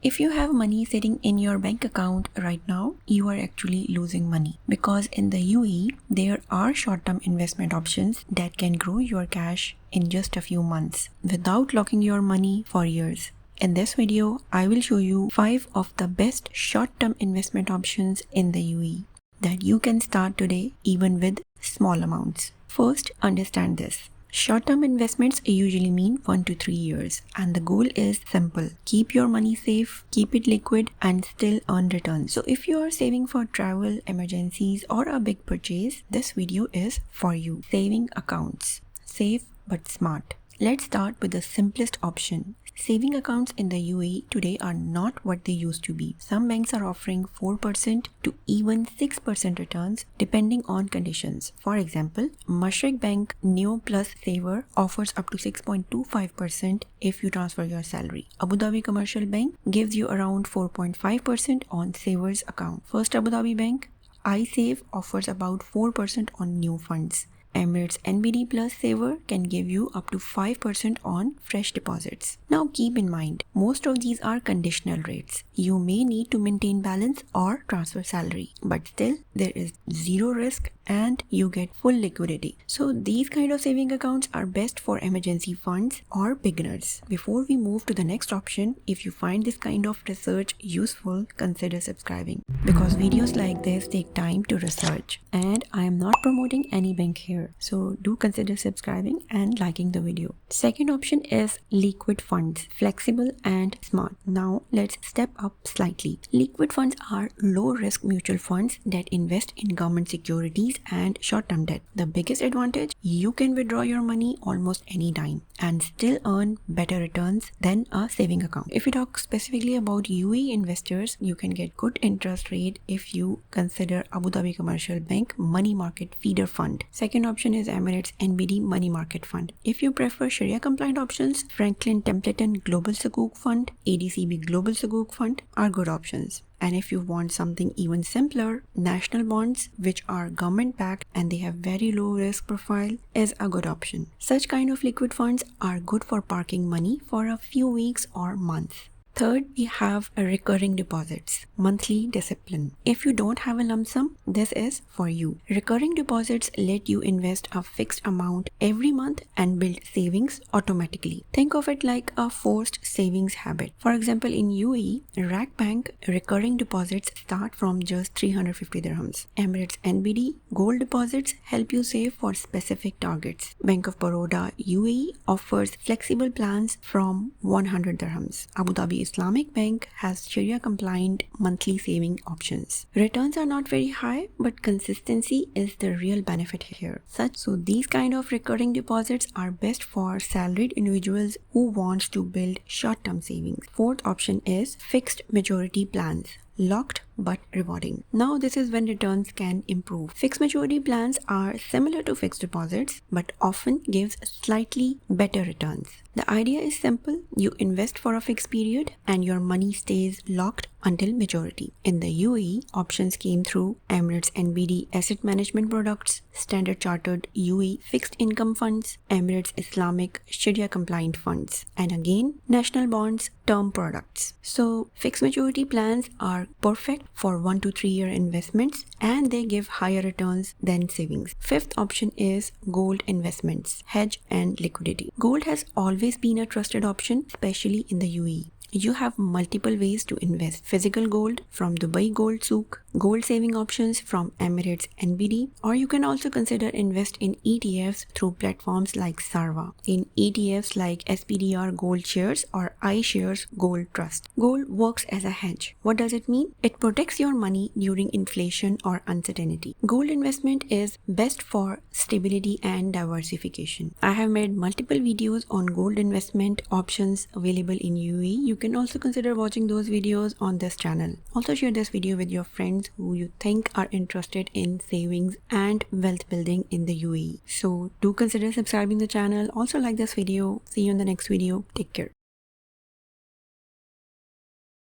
If you have money sitting in your bank account right now, you are actually losing money because in the UAE, there are short-term investment options that can grow your cash in just a few months without locking your money for years. In this video, I will show you 5 of the best short-term investment options in the UAE that you can start today even with small amounts. First, understand this. Short-term investments usually mean 1 to 3 years, and the goal is simple. Keep your money safe, keep it liquid, and still earn returns. So if you are saving for travel, emergencies, or a big purchase, this video is for you. Saving accounts. Safe but smart. Let's start with the simplest option. Saving accounts in the UAE today are not what they used to be. Some banks are offering 4% to even 6% returns depending on conditions. For example, Mashreq Bank Neo Plus Saver offers up to 6.25% if you transfer your salary. Abu Dhabi Commercial Bank gives you around 4.5% on Savers account. First Abu Dhabi Bank iSave offers about 4% on new funds. Emirates NBD Plus Saver can give you up to 5% on fresh deposits. Now keep in mind, most of these are conditional rates. You may need to maintain balance or transfer salary, but still there is zero risk and you get full liquidity. So these kind of saving accounts are best for emergency funds or beginners. Before we move to the next option, if you find this kind of research useful, consider subscribing because videos like this take time to research and I am not promoting any bank here. So do consider subscribing and liking the video. Second option is liquid funds, flexible and smart. Now let's step up slightly. Liquid funds are low risk mutual funds that invest in government securities and short-term debt. The biggest advantage, you can withdraw your money almost any time and still earn better returns than a saving account. If we talk specifically about UAE investors, you can get good interest rate if you consider Abu Dhabi Commercial Bank Money Market Feeder Fund. Second option is Emirates NBD Money Market Fund. If you prefer Sharia compliant options, Franklin Templeton Global Sukuk Fund, ADCB Global Sukuk Fund are good options. And if you want something even simpler, national bonds, which are government backed and they have very low risk profile, is a good option. Such kind of liquid funds are good for parking money for a few weeks or months. Third, we have recurring deposits, monthly discipline. If you don't have a lump sum, this is for you. Recurring deposits let you invest a fixed amount every month and build savings automatically. Think of it like a forced savings habit. For example, in UAE, RAK Bank recurring deposits start from just 350 dirhams. Emirates NBD gold deposits help you save for specific targets. Bank of Baroda UAE offers flexible plans from 100 dirhams. Abu Dhabi Islamic Bank has Sharia compliant monthly saving options. Returns are not very high, but consistency is the real benefit here. So these kind of recurring deposits are best for salaried individuals who want to build short-term savings. Fourth option is fixed maturity plans. Locked but rewarding. Now this is when returns can improve. Fixed maturity plans are similar to fixed deposits but often gives slightly better returns. The idea is simple. You invest for a fixed period and your money stays locked until maturity. In the UAE, options came through Emirates NBD asset management products, Standard Chartered UAE fixed income funds, Emirates Islamic Sharia compliant funds, and again national bonds term products. So fixed maturity plans are perfect for 1 to 3 year investments and they give higher returns than savings. Fifth option is gold investments, hedge and liquidity. Gold has always been a trusted option, especially in the UAE. You have multiple ways to invest. Physical gold from Dubai Gold Souk, gold saving options from Emirates NBD, or you can also consider invest in ETFs through platforms like Sarva, in ETFs like SPDR Gold Shares or iShares Gold Trust. Gold works as a hedge. What does it mean? It protects your money during inflation or uncertainty. Gold investment is best for stability and diversification. I have made multiple videos on gold investment options available in UAE. You can also consider watching those videos on this channel. Also share this video with your friends who you think are interested in savings and wealth building in the UAE. So do consider subscribing the channel. Also like this video. See you in the next video. Take care.